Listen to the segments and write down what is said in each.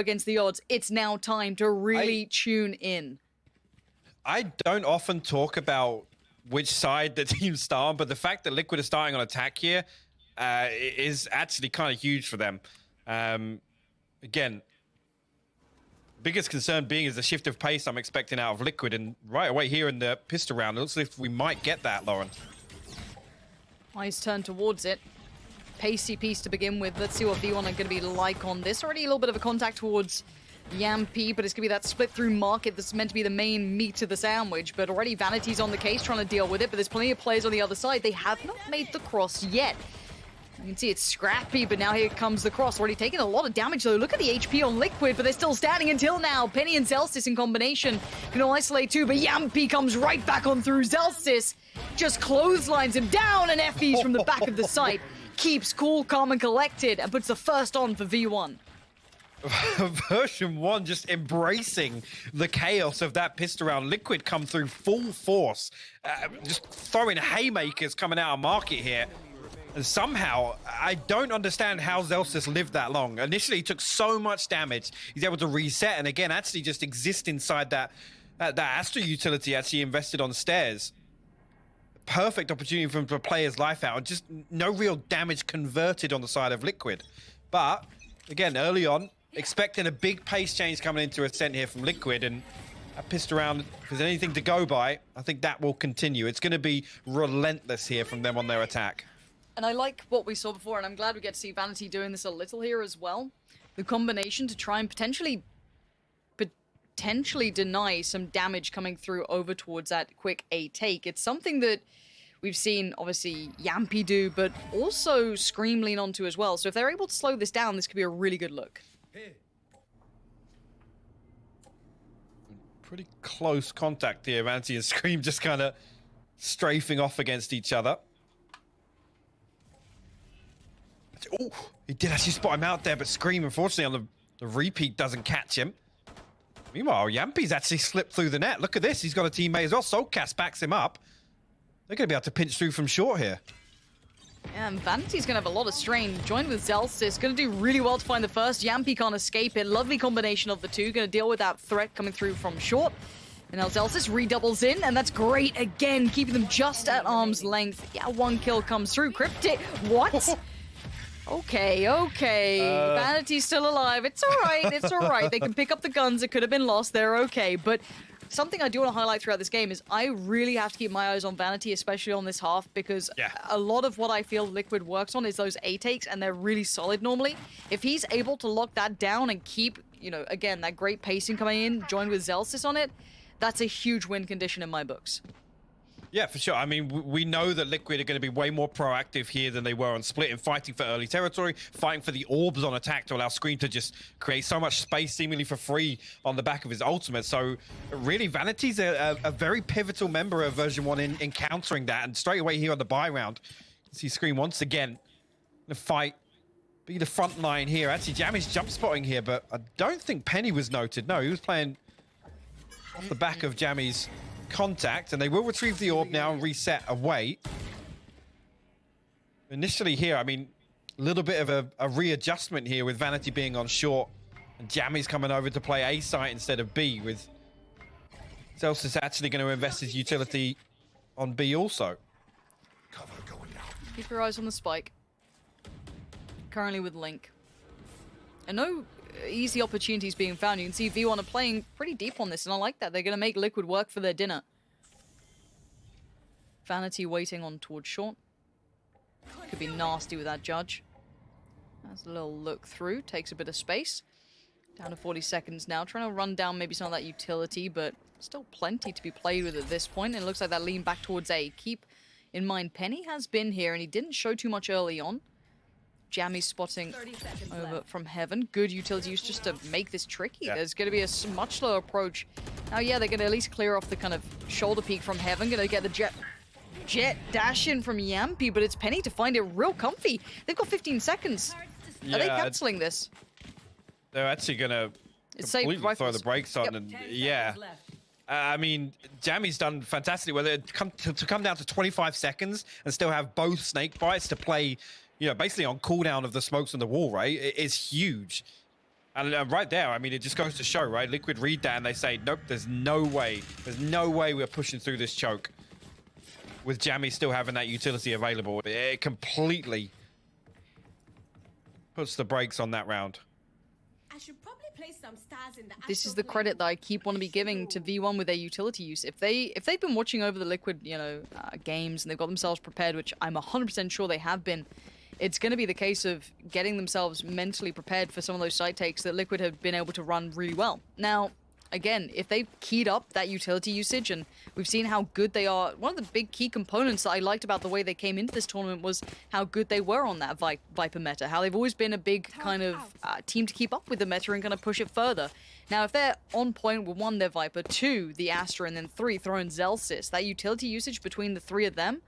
against the odds, it's now time to really tune in. I don't often talk about which side the teams start on, but the fact that Liquid is starting on attack here is actually kind of huge for them. Again, biggest concern being is the shift of pace I'm expecting out of Liquid, and right away here in the pistol round, it looks like we might get that, Lauren. Eyes turn towards it. Pacey piece to begin with. Let's see what V1 are going to be like on this. Already a little bit of a contact towards Yampy, but it's going to be that split through market that's meant to be the main meat of the sandwich. But already Vanity's on the case trying to deal with it, but there's plenty of players on the other side. They have not made the cross yet. You can see it's scrappy, but now here comes the cross. Already taking a lot of damage, though. Look at the HP on Liquid, but they're still standing until now. Penny and Zelstis in combination can isolate too, but Yampy comes right back on through. Zelstis just clotheslines him down, and FE's from the back of the site. Keeps cool, calm, and collected, and puts the first on for V1. Version 1 just embracing the chaos of that pistol round. Liquid come through full force, just throwing haymakers coming out of market here. And somehow, I don't understand how Zelstis lived that long. Initially, he took so much damage. He's able to reset, and again, actually just exist inside that Astra utility actually invested on stairs. Perfect opportunity for him to play his life out, and just no real damage converted on the side of Liquid. But, again, early on, expecting a big pace change coming into Ascent here from Liquid, and I pissed around. If there's anything to go by, I think that will continue. It's going to be relentless here from them on their attack. And I like what we saw before, and I'm glad we get to see Vanity doing this a little here as well. The combination to try and potentially deny some damage coming through over towards that quick A take. It's something that we've seen, obviously, Yampy do, but also Scream lean onto as well. So if they're able to slow this down, this could be a really good look. Pretty close contact here. Vanity and Scream just kind of strafing off against each other. Oh, he did actually spot him out there, but Scream, unfortunately, on the repeat doesn't catch him. Meanwhile, Yampy's actually slipped through the net. Look at this. He's got a teammate as well. Soulcast backs him up. They're going to be able to pinch through from short here. Yeah, and Vanity's going to have a lot of strain. Joined with Zelstis. Going to do really well to find the first. Yampy can't escape it. Lovely combination of the two. Going to deal with that threat coming through from short. And now Zelstis redoubles in, and that's great. Again, keeping them just at arm's length. Yeah, one kill comes through. Cryptic. What? Okay. Vanity's still alive. It's all right. They can pick up the guns. It could have been lost. They're okay. But something I do want to highlight throughout this game is I really have to keep my eyes on Vanity, especially on this half, because a lot of what I feel Liquid works on is those A takes, and they're really solid normally. If he's able to lock that down and keep, you know, again, that great pacing coming in, joined with Zelstis on it, that's a huge win condition in my books. Yeah, for sure. I mean, we know that Liquid are going to be way more proactive here than they were on Split in fighting for early territory, fighting for the orbs on attack to allow Scream to just create so much space seemingly for free on the back of his ultimate. So really, Vanity's a very pivotal member of version 1 in countering that. And straight away here on the buy round, you see Scream once again the fight, be the front line here. Actually, Jammy's jump spotting here, but I don't think Penny was noted. No, he was playing off the back of Jammy's contact, and they will retrieve the orb now and reset away. Initially here, I mean, a little bit of a readjustment here with Vanity being on short, and Jammy's coming over to play A site instead of B, with Zelstis actually going to invest his utility on B also. Keep your eyes on the spike. Currently with Link. And no easy opportunities being found. You can see V1 are playing pretty deep on this, and I like that. They're going to make Liquid work for their dinner. Vanity waiting on towards short. Could be nasty with that judge. That's a little look through. Takes a bit of space. Down to 40 seconds now. Trying to run down maybe some of that utility, but still plenty to be played with at this point. And it looks like that lean back towards A. Keep in mind, Penny has been here, and he didn't show too much early on. Jammy spotting over from Heaven. Good utility use just to make this tricky. Yeah. There's going to be a much slower approach. Now, yeah, they're going to at least clear off the kind of shoulder peek from Heaven. Going to get the jet dash in from Yampy, but it's Penny to find it real comfy. They've got 15 seconds. Yeah, are they cancelling this? They're actually going to completely throw the brakes on. Yep. And yeah. I mean, Jammy's done fantastically. Whether it to come down to 25 seconds and still have both snake bites to play, you know, basically on cooldown of the smokes on the wall, right? It is huge. And right there, I mean, it just goes to show, right? Liquid read that and they say, nope, there's no way. There's no way we're pushing through this choke. With Jammy still having that utility available, it completely puts the brakes on that round. I should probably place some stars in the This is the credit that I keep want to be giving to V1 with their utility use. If they've been watching over the Liquid, games and they've got themselves prepared, which I'm 100% sure they have been, it's going to be the case of getting themselves mentally prepared for some of those side takes that Liquid have been able to run really well. Now, again, if they've keyed up that utility usage, and we've seen how good they are, one of the big key components that I liked about the way they came into this tournament was how good they were on that Viper meta, how they've always been a big kind of team to keep up with the meta and kind of push it further. Now, if they're on point with 1, their Viper, 2, the Astra, and then 3, throwing Zellsis, that utility usage between the 3 of them,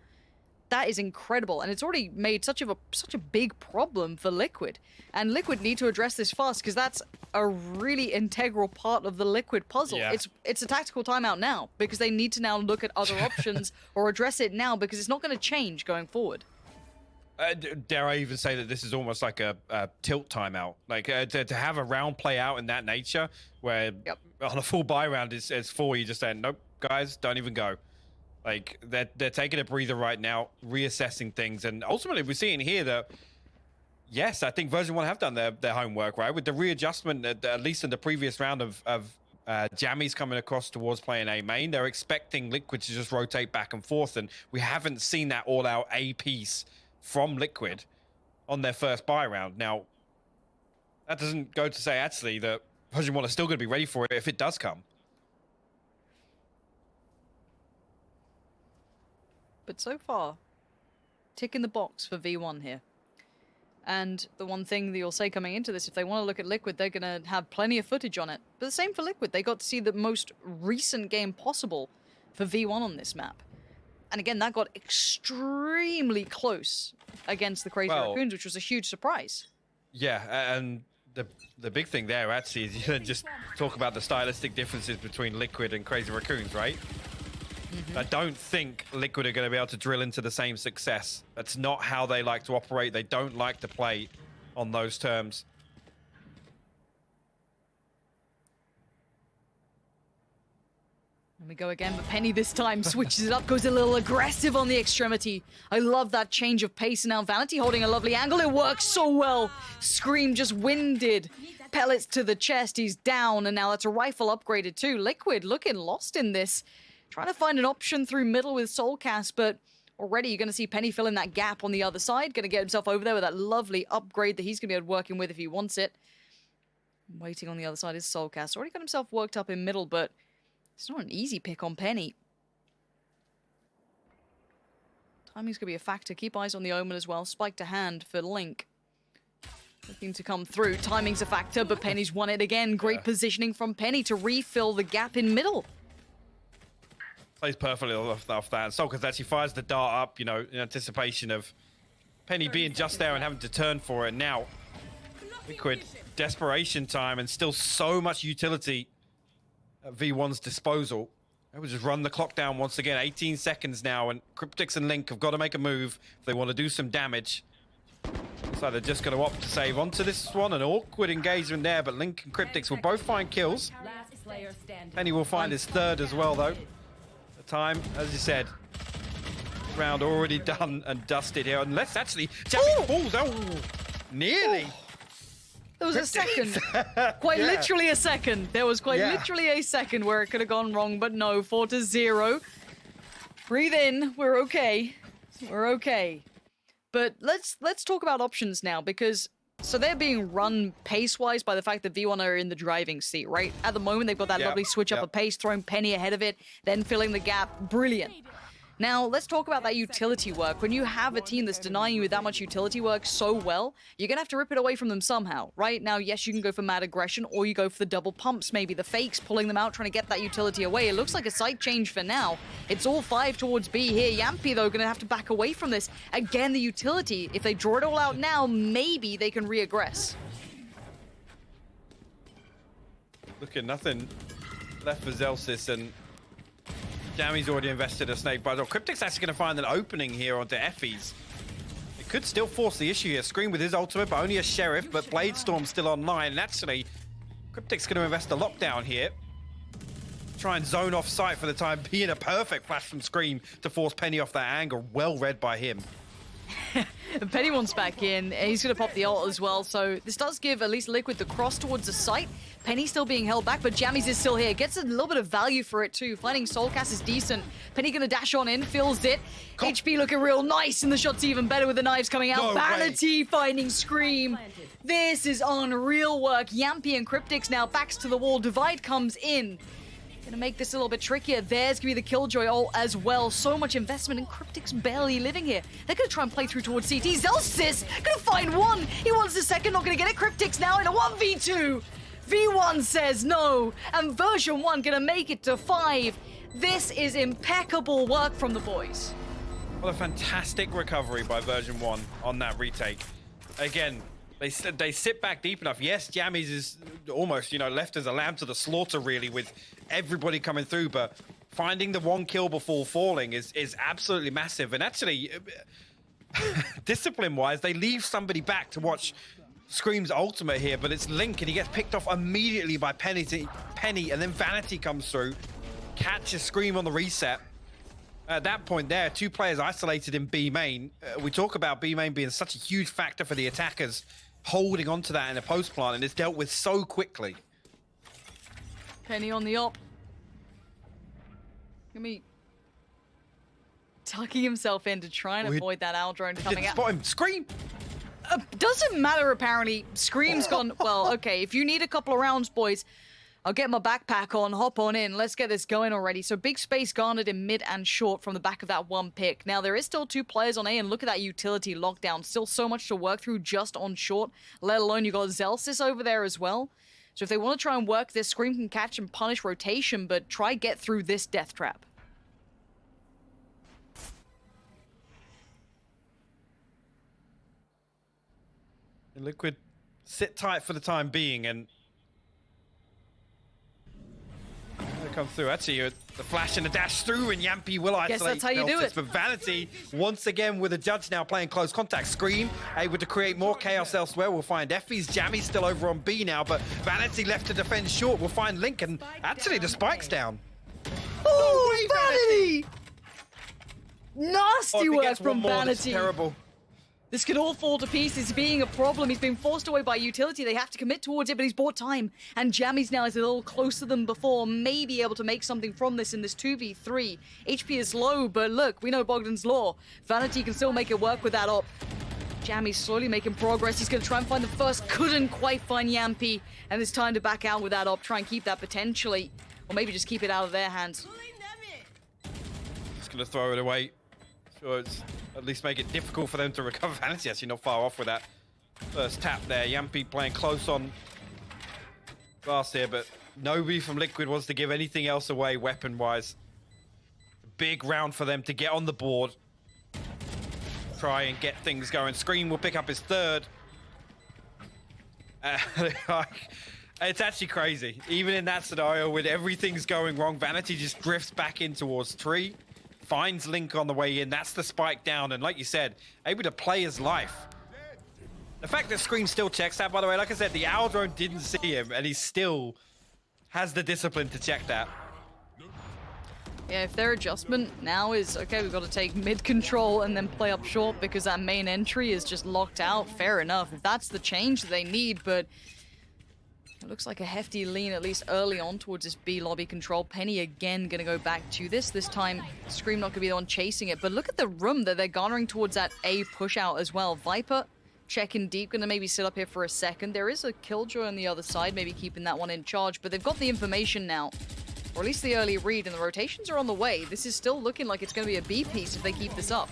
that is incredible, and it's already made such a big problem for Liquid. And Liquid need to address this fast because that's a really integral part of the Liquid puzzle. Yeah. It's a tactical timeout now because they need to now look at other options or address it now because it's not going to change going forward. Dare I even say that this is almost like a tilt timeout? Like to have a round play out in that nature where on a full buy round it's 4, you just say, nope, guys, don't even go. Like, they're taking a breather right now, reassessing things, and ultimately we're seeing here that, yes, I think version 1 have done their homework, right? With the readjustment, at least in the previous round of Jammies coming across towards playing A main, they're expecting Liquid to just rotate back and forth, and we haven't seen that all-out A piece from Liquid on their first buy round. Now, that doesn't go to say, actually, that version 1 is still going to be ready for it if it does come. But so far, tick in the box for V1 here. And the one thing that you'll say coming into this, if they want to look at Liquid, they're going to have plenty of footage on it. But the same for Liquid. They got to see the most recent game possible for V1 on this map. And again, that got extremely close against the Crazy Raccoons, which was a huge surprise. Yeah, and the big thing there, actually, is you just talk about the stylistic differences between Liquid and Crazy Raccoons, right? I don't think Liquid are going to be able to drill into the same success. That's not how they like to operate. They don't like to play on those terms. And we go again, but Penny this time switches it up, goes a little aggressive on the extremity. I love that change of pace. And now Vanity holding a lovely angle. It works so well. Scream just winded. Pellets to the chest. He's down, and now that's a rifle upgraded too. Liquid looking lost in this. Trying to find an option through middle with Soulcast, but already you're going to see Penny fill in that gap on the other side. Going to get himself over there with that lovely upgrade that he's going to be working with if he wants it. Waiting on the other side is Soulcast. Already got himself worked up in middle, but it's not an easy pick on Penny. Timing's going to be a factor. Keep eyes on the Omen as well. Spike to hand for Link. Looking to come through. Timing's a factor, but Penny's won it again. Great positioning from Penny to refill the gap in middle. Plays perfectly off that. And Soulcast actually fires the dart up, in anticipation of Penny being just there and having to turn for it. Now, Liquid, desperation time, and still so much utility at V1's disposal. They will just run the clock down once again. 18 seconds now, and Cryptix and Link have got to make a move if they want to do some damage. So they're just going to opt to save onto this one. An awkward engagement there, but Link and Cryptix will both find kills. Penny will find his third as well, though. The time, as you said, round already done and dusted here. And let's actually... Balls, nearly. There was a second. Quite literally a second. There was quite literally a second where it could have gone wrong, but no. 4-0. Breathe in. We're okay. We're okay. But let's talk about options now, because so they're being run pace-wise by the fact that V1 are in the driving seat, right? At the moment, they've got that lovely switch up of pace, throwing Penny ahead of it, then filling the gap. Brilliant. Now, let's talk about that utility work. When you have a team that's denying you that much utility work so well, you're going to have to rip it away from them somehow, right? Now, yes, you can go for mad aggression, or you go for the double pumps, maybe the fakes, pulling them out, trying to get that utility away. It looks like a site change for now. It's all 5 towards B here. Yampy, though, going to have to back away from this. Again, the utility, if they draw it all out now, maybe they can re-aggress. Look at nothing left for Zellsis, and Jammy's already invested a snake bite. Cryptic's actually going to find an opening here onto Effie's. It could still force the issue here. Scream with his ultimate, but only a Sheriff, but Blade Storm's still online. And actually, Cryptic's going to invest the lockdown here. Try and zone off sight for the time being. A perfect flash from Scream to force Penny off that angle. Well read by him. Penny wants back in. He's going to pop the ult as well. So this does give at least Liquid the cross towards the site. Penny still being held back, but Jammies is still here. Gets a little bit of value for it too. Finding Soulcast is decent. Penny going to dash on in, feels it. HP looking real nice, and the shot's even better with the knives coming out. No Vanity finding Scream. This is unreal work. Yampy and Cryptics now backs to the wall. Divide comes in. Gonna make this a little bit trickier. There's gonna be the Killjoy ult as well. So much investment, and Cryptic's barely living here. They're gonna try and play through towards CT. Zellsis gonna find one. He wants the second, not gonna get it. Cryptic's now in a 1v2. V1 says no, and version 1 gonna make it to 5. This is impeccable work from the boys. What a fantastic recovery by version 1 on that retake. Again, they sit back deep enough. Yes, Jammies is almost, left as a lamb to the slaughter, really, with everybody coming through, but finding the 1 kill before falling is absolutely massive. And actually, discipline-wise, they leave somebody back to watch Scream's ultimate here, but it's Link, and he gets picked off immediately by Penny, and then Vanity comes through, catches Scream on the reset. At that point there, 2 players isolated in B main. We talk about B main being such a huge factor for the attackers, holding onto that in a post plant, and it's dealt with so quickly. Penny on the op. Gonna be tucking himself in to try and avoid that owl drone coming out. Spot him. Scream! Doesn't matter, apparently. Scream's gone, well, okay, if you need a couple of rounds, boys, I'll get my backpack on, hop on in. Let's get this going already. So big space garnered in mid and short from the back of that 1 pick. Now, there is still 2 players on A, and look at that utility lockdown. Still so much to work through just on short, let alone you got Zellsis over there as well. So if they want to try and work this, Scream can catch and punish rotation, but try get through this death trap. Liquid sit tight for the time being, and they come through. Actually, the flash and the dash through, and Yampy will isolate. Guess that's how you do it. But Vanity, once again, with a judge now playing close contact. Scream able to create more chaos elsewhere. We'll find Effie's Jammy still over on B now, but Vanity left to defend short. We'll find Link, and actually the spike's down. Oh, Vanity! Nasty Oh, work from Vanity. Terrible. This could all fall to pieces, being a problem. He's been forced away by utility. They have to commit towards it, but he's bought time. And Jammies now is a little closer than before, may be able to make something from this in this 2v3. HP is low, but look, we know Bogdan's law. Vanity can still make it work with that op. Jammy's slowly making progress. He's going to try and find the first. Couldn't quite find Yampy. And it's time to back out with that op. Try and keep that potentially. Or maybe just keep it out of their hands. Just going to throw it away. Sure, it's at least make it difficult for them to recover. Vanity actually not far off with that first tap there. Yampy playing close on glass here, but nobody from Liquid wants to give anything else away weapon-wise. Big round for them to get on the board. Try and get things going. Scream will pick up his 3rd. It's actually crazy. Even in that scenario, with everything's going wrong, Vanity just drifts back in towards 3. Finds Link on the way in. That's the spike down. And like you said, able to play his life. The fact that Scream still checks that, by the way, like I said, the owl drone didn't see him, and he still has the discipline to check that. Yeah, if their adjustment now is, okay, we've got to take mid control and then play up short because that main entry is just locked out, fair enough. If that's the change they need, but it looks like a hefty lean, at least early on, towards this B lobby control. Penny again going to go back to this. This time, Scream not going to be the one chasing it. But look at the room that they're garnering towards that A push out as well. Viper checking deep, going to maybe sit up here for a second. There is a Killjoy on the other side, maybe keeping that one in charge. But they've got the information now, or at least the early read, and the rotations are on the way. This is still looking like it's going to be a B piece if they keep this up.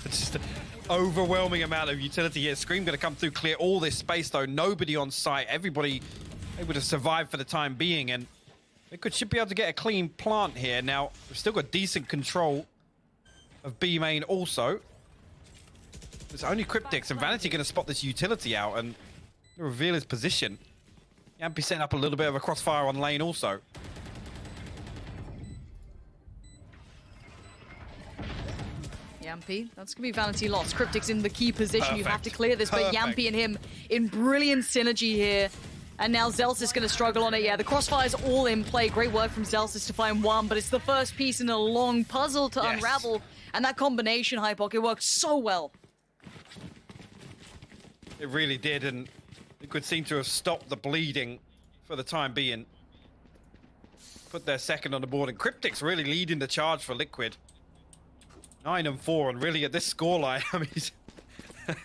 Just an overwhelming amount of utility here. Scream going to come through, clear all this space though. Nobody on site. Everybody able to survive for the time being, and they should be able to get a clean plant here. Now, we've still got decent control of B main also. It's only Cryptics, and Vanity going to spot this utility out and reveal his position. Yampy setting up a little bit of a crossfire on lane also. Yampy. That's going to be Vanity lost. Cryptic's in the key position. You have to Perfect. clear this, but Perfect. Yampy and him in brilliant synergy here. And now Zelsis going to struggle on it. Yeah, the crossfire's all in play. Great work from Zelsis to find one, but it's the first piece in a long puzzle to unravel. And that combination, Hypok, it worked so well. It really did, and it could seem to have stopped the bleeding for the time being. Put their second on the board, and Cryptic's really leading the charge for Liquid. 9-4, and really at this scoreline, I mean,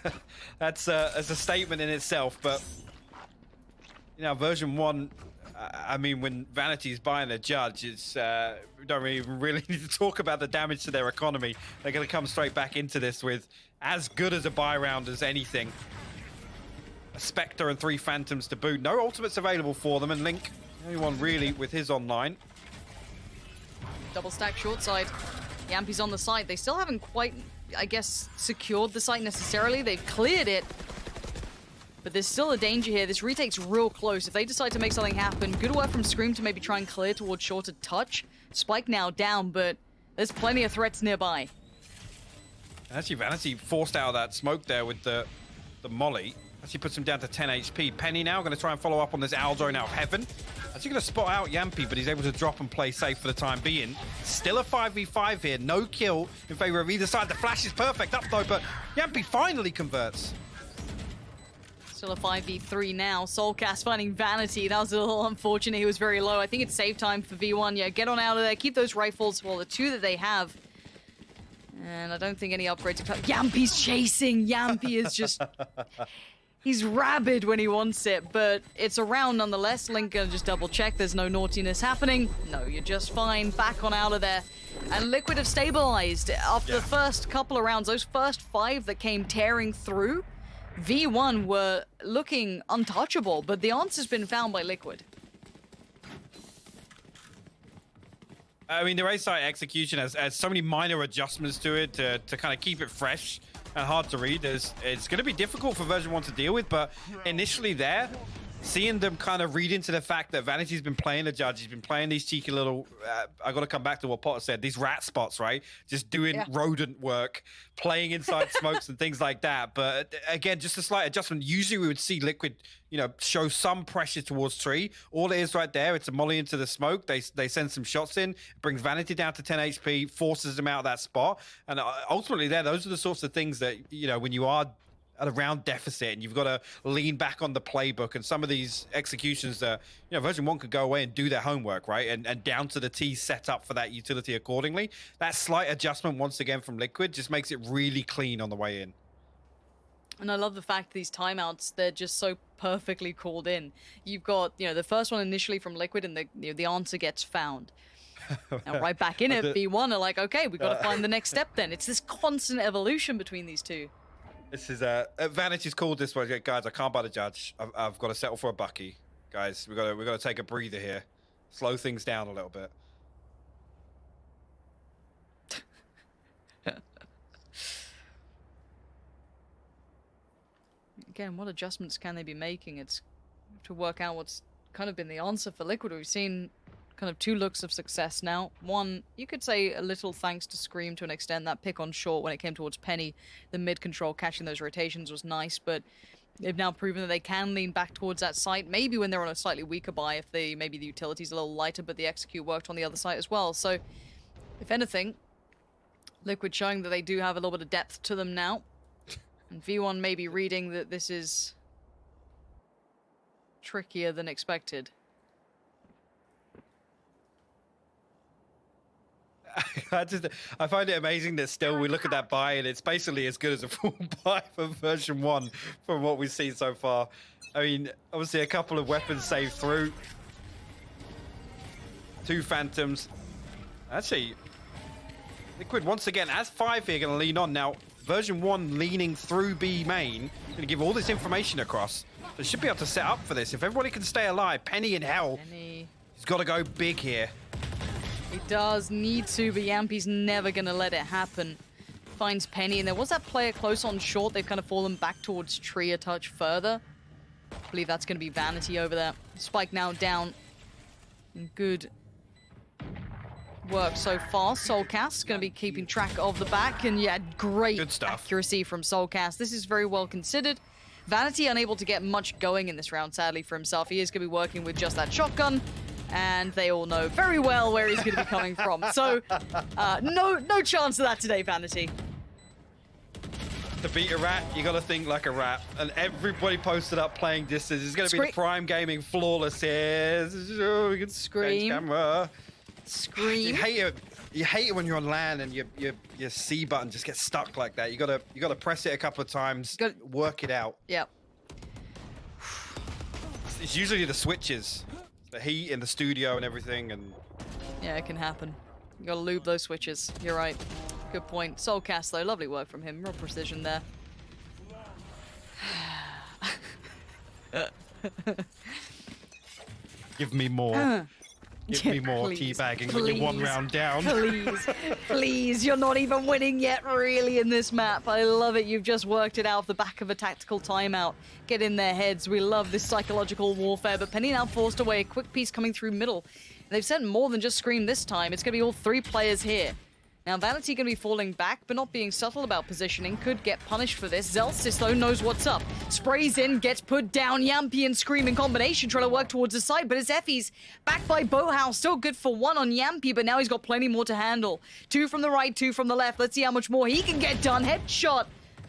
that's a statement in itself. But you know, version 1, I mean, when Vanity's buying a judge, it's we don't even really need to talk about the damage to their economy. They're going to come straight back into this with as good as a buy round as anything. A Spectre and 3 Phantoms to boot. No ultimates available for them, and Link, the only one really with his online. Double stack short side. Yampy's on the site. They still haven't quite, I guess, secured the site necessarily. They've cleared it. But there's still a danger here. This retake's real close. If they decide to make something happen, good work from Scream to maybe try and clear towards short to touch. Spike now down, but there's plenty of threats nearby. Actually, Vanity forced out of that smoke there with the molly. Actually puts him down to 10 HP. Penny now going to try and follow up on this owl drone out of heaven. Actually going to spot out Yampy, but he's able to drop and play safe for the time being. Still a 5v5 here. No kill in favor of either side. The flash is perfect up though, but Yampy finally converts. Still a 5v3 now. Soulcast finding Vanity. That was a little unfortunate. He was very low. I think it's save time for V1. Yeah, get on out of there. Keep those rifles. Well, the 2 that they have. And I don't think any upgrades are coming. Yampy's chasing. Yampy is just... He's rabid when he wants it, but it's a round nonetheless. Link gonna just double check. There's no naughtiness happening. No, you're just fine. Back on out of there. And Liquid have stabilized. After the first couple of rounds, those first 5 that came tearing through, V1 were looking untouchable, but the answer's been found by Liquid. I mean, the race site execution has so many minor adjustments to it to kind of keep it fresh and hard to read. It's going to be difficult for version 1 to deal with, but initially there, seeing them kind of read into the fact that Vanity's been playing the judge, he's been playing these cheeky little, I got to come back to what Potter said, these rat spots, right? Just doing rodent work, playing inside smokes and things like that. But again, just a slight adjustment. Usually we would see Liquid, you know, show some pressure towards tree. All it is right there, it's a molly into the smoke. They send some shots in, brings Vanity down to 10 HP, forces them out of that spot. And ultimately there, those are the sorts of things that, you know, when you are at a round deficit and you've got to lean back on the playbook, and some of these executions that, you know, version 1 could go away and do their homework, right? And down to the T set up for that utility accordingly. That slight adjustment once again from Liquid just makes it really clean on the way in. And I love the fact these timeouts, they're just so perfectly called in. You've got, you know, the first one initially from Liquid, and the answer gets found. And right back in it, V1 are like, okay, we've got to find the next step then. It's this constant evolution between these two. This is Vanity's called this one, guys. I can't buy the judge. I've got to settle for a bucky, guys. We got to take a breather here, slow things down a little bit. Again, what adjustments can they be making? It's to work out what's kind of been the answer for Liquid. We've seen kind of 2 looks of success now. One, you could say a little thanks to Scream to an extent. That pick on short when it came towards Penny, the mid control catching those rotations was nice, but they've now proven that they can lean back towards that site, maybe when they're on a slightly weaker buy, if maybe the utility's a little lighter, but the execute worked on the other side as well. So, if anything, Liquid showing that they do have a little bit of depth to them now. And V1 may be reading that this is trickier than expected. I find it amazing that still we look at that buy and it's basically as good as a full buy for version 1 from what we've seen so far. I mean, obviously a couple of weapons saved through. 2 Phantoms. Actually, Liquid once again, as 5 here, going to lean on. Now, version 1 leaning through B main, going to give all this information across. They should be able to set up for this. If everybody can stay alive, Penny in hell, he's got to go big here. He does need to, but Yampy's never going to let it happen. Finds Penny, and there was that player close on short. They've kind of fallen back towards tree a touch further. I believe that's going to be Vanity over there. Spike now down. Good work so far. Soulcast going to be keeping track of the back, and yeah, great Good stuff. accuracy from Soulcast. This is very well considered. Vanity unable to get much going in this round, sadly, for himself. He is going to be working with just that shotgun, and they all know very well where he's going to be coming from. So, no chance of that today, Vanity. To beat a rat, you gotta think like a rat. And everybody posted up playing distance. It's gonna be the Prime Gaming flawless here. Oh, we can Scream. camera. Scream. You hate it. You hate it when you're on LAN and your C button just gets stuck like that. You gotta press it a couple of times, work it out. Yep. It's usually the switches, the heat in the studio and everything. And Yeah, it can happen. You gotta lube those switches. You're right. Good point. Soulcast, though, lovely work from him. Real precision there. give me more. Give me more Please, teabagging when you're one please, round down. Please, please, you're not even winning yet, really, in this map. I love it. You've just worked it out off the back of a tactical timeout. Get in their heads. We love this psychological warfare, but Penny now forced away. A quick piece coming through middle. They've sent more than just Scream this time. It's going to be all 3 players here. Now, Vanity going to be falling back, but not being subtle about positioning. Could get punished for this. Zellsis, though, knows what's up. Sprays in, gets put down. Yampy and Scream in combination, trying to work towards the side, but it's Effie's back by Boathouse. Still good for 1 on Yampy, but now he's got plenty more to handle. 2 from the right, 2 from the left. Let's see how much more he can get done. Headshot.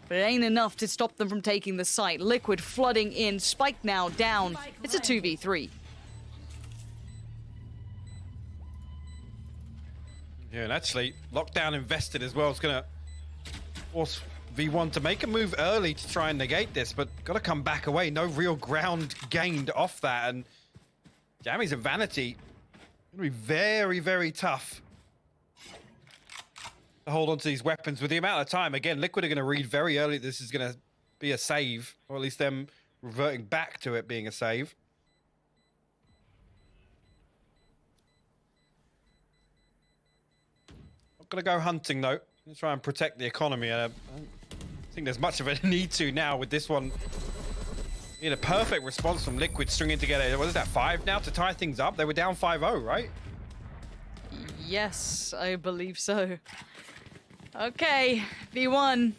But it ain't enough to stop them from taking the site. Liquid flooding in. Spike now down. It's a 2v3. Yeah, and actually, Lockdown invested as well. It's going to force V1 to make a move early to try and negate this, but got to come back away. No real ground gained off that, and Jammy's and Vanity going to be very, very tough to hold on to these weapons with the amount of time. Again, Liquid are going to read very early this is going to be a save, or at least them reverting back to it being a save. Gonna go hunting though. Let's try and protect the economy. I don't think there's much of a need to now with this one. In a perfect response from Liquid stringing together. What is that, 5 now to tie things up? They were down 5-0, right? Yes, I believe so. Okay, V1.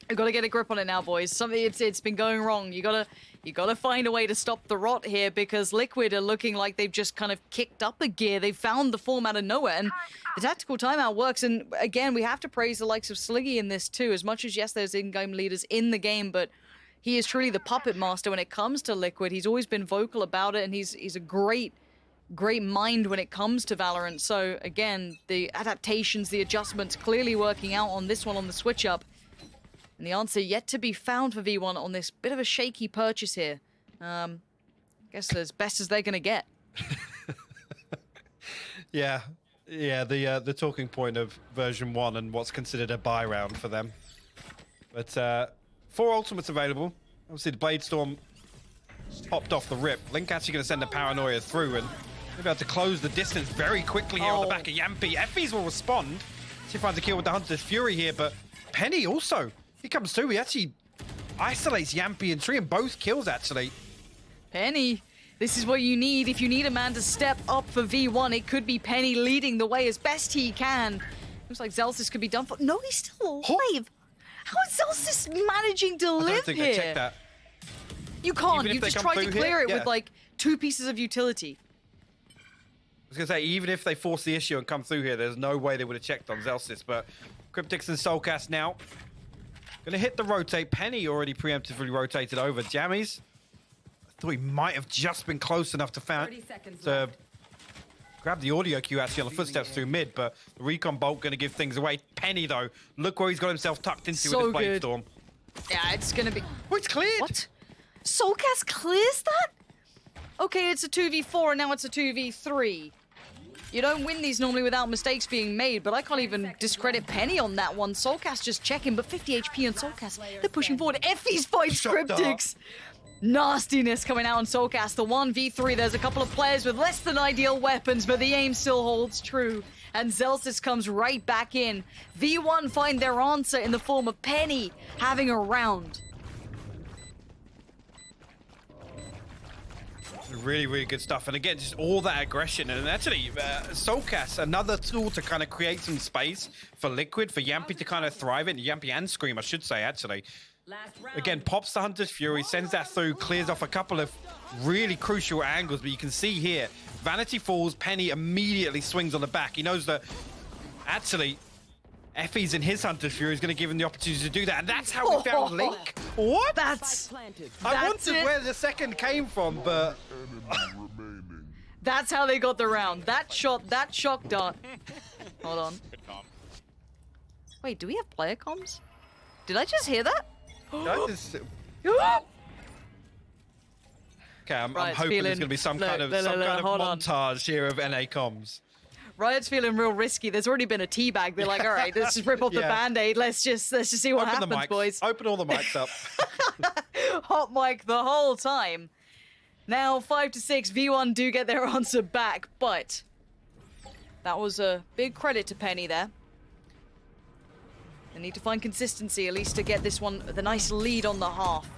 We've got to get a grip on it now, boys. Something it's been going wrong. You gotta find a way to stop the rot here, because Liquid are looking like they've just kind of kicked up a gear. They've found the form out of nowhere, and the tactical timeout works. And again, we have to praise the likes of Sliggy in this too. As much as, yes, there's in-game leaders in the game, but he is truly the puppet master when it comes to Liquid. He's always been vocal about it, and he's a great mind when it comes to Valorant. So again, the adaptations, the adjustments clearly working out on this one on the switch up. And the answer yet to be found for V1 on this bit of a shaky purchase here. Guess as best as they're going to get. Yeah, the talking point of version 1 and what's considered a buy round for them. But 4 ultimates available. Obviously, the Blade Storm popped off the rip. Link actually going to send the Paranoia through, and they'll be able to close the distance very quickly here on the back of Yampy. Effie's will respond. She finds a kill with the Hunter's Fury here, but Penny also. He comes through. He actually isolates Yampy and Tree, and both kills, actually. Penny, this is what you need. If you need a man to step up for V1, it could be Penny leading the way as best he can. Looks like Zellsis could be done for. No, he's still alive. How is Zellsis managing to live I don't think here? they checked that. You can't. Even You if they just come tried to through clear here, it yeah. with like 2 pieces of utility. I was going to say, even if they force the issue and come through here, there's no way they would have checked on Zellsis. But Cryptix and Soulcast now. Gonna hit the rotate. Penny already preemptively rotated over. Jammies. I thought he might have just been close enough to grab the audio cue actually on the footsteps through mid, but the recon bolt gonna give things away. Penny though, look where he's got himself tucked into with his Blade Storm. Yeah, it's gonna be. Oh, it's cleared. What? Soulcast clears that? Okay, it's a 2v4 and now it's a 2v3. You don't win these normally without mistakes being made, but I can't even discredit Penny on that one. Soulcast just checking, but 50 HP on Soulcast. They're pushing forward. Effie's fights Cryptix. Nastiness coming out on Soulcast. The 1v3, there's a couple of players with less than ideal weapons, but the aim still holds true. And Zellsis comes right back in. V1 find their answer in the form of Penny having a round. Really, really good stuff. And again, just all that aggression. And actually, Soulcast, another tool to kind of create some space for Liquid, for Yampy to kind of thrive in. Yampy and Scream, I should say, actually. Again, pops the Hunter's Fury, sends that through, clears off a couple of really crucial angles. But you can see here, Vanity falls, Penny immediately swings on the back. He knows that, actually, Effie's in his Hunter's Fury is going to give him the opportunity to do that. And that's how we found Link. What? I wondered where the second came from, but... That's how they got the round. That shot, that shock dart. Hold on. Wait, do we have player comms? Did I just hear that? Okay, I'm hoping there's going to be some kind of montage here of NA comms. Riot's feeling real risky. There's already been a teabag. They're like, all right, let's just rip off the band-aid. Let's just see what happens, boys. Open all the mics up. Hot mic the whole time. Now 5-6, V1 do get their answer back, but that was a big credit to Penny there. They need to find consistency, at least to get this one the nice lead on the half.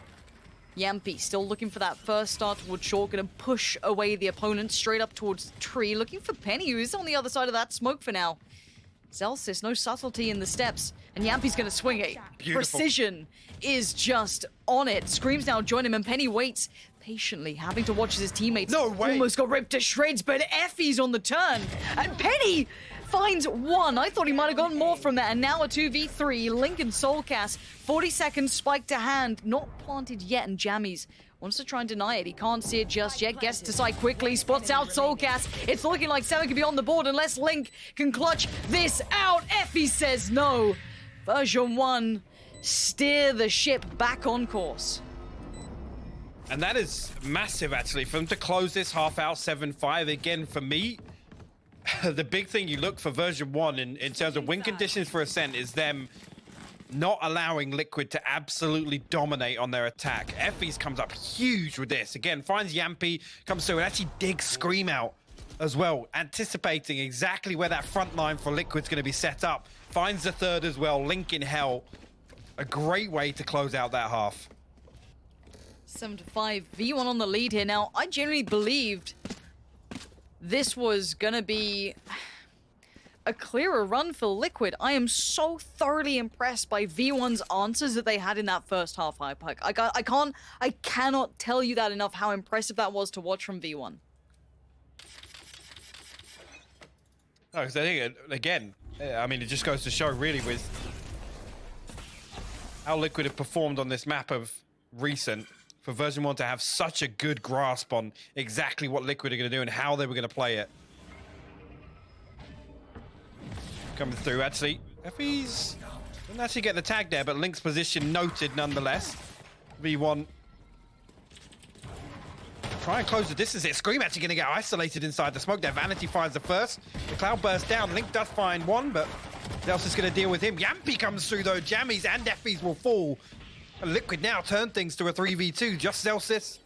Yampy still looking for that first start towards short, gonna push away the opponent straight up towards tree, looking for Penny, who's on the other side of that smoke for now. Zelsis, no subtlety in the steps, and Yampy's gonna swing it. Beautiful. Precision is just on it. Screams now join him, and Penny waits patiently, having to watch as his teammates almost got ripped to shreds, but Effie's on the turn, and Penny finds one. I thought he might have gotten more from that, and now a 2v3. Lincoln Soulcast, 40 seconds, spike to hand, not planted yet, and Jammies wants to try and deny it. He can't see it just yet, gets to side quickly, spots out Soulcast. It's looking like 7 could be on the board unless Link can clutch this out. Effie says no. Version 1 steer the ship back on course. And that is massive, actually, for them to close this half out 7-5. Again, for me, the big thing you look for version 1 in terms of win conditions for Ascent is them not allowing Liquid to absolutely dominate on their attack. Effie's comes up huge with this. Again, finds Yampy, comes through and actually digs Scream out as well, anticipating exactly where that front line for Liquid's going to be set up. Finds the third as well, Link in hell. A great way to close out that half. 7-5, V1 on the lead here. Now, I genuinely believed this was gonna be a clearer run for Liquid. I am so thoroughly impressed by V1's answers that they had in that first half high pike. I cannot tell you that enough, how impressive that was to watch from V1. No, because I think, again, I mean, it just goes to show really with how Liquid have performed on this map of recent, for version 1 to have such a good grasp on exactly what Liquid are going to do and how they were going to play it. Coming through, actually. Effie's didn't actually get the tag there, but Link's position noted nonetheless. V1 try and close the distance here. Scream actually going to get isolated inside the smoke there. Vanity finds the first. The cloud bursts down. Link does find one, but Zelsis is going to deal with him. Yampy comes through though. Jammies and Effie's will fall. And Liquid now turn things to a 3v2. Just Zelsis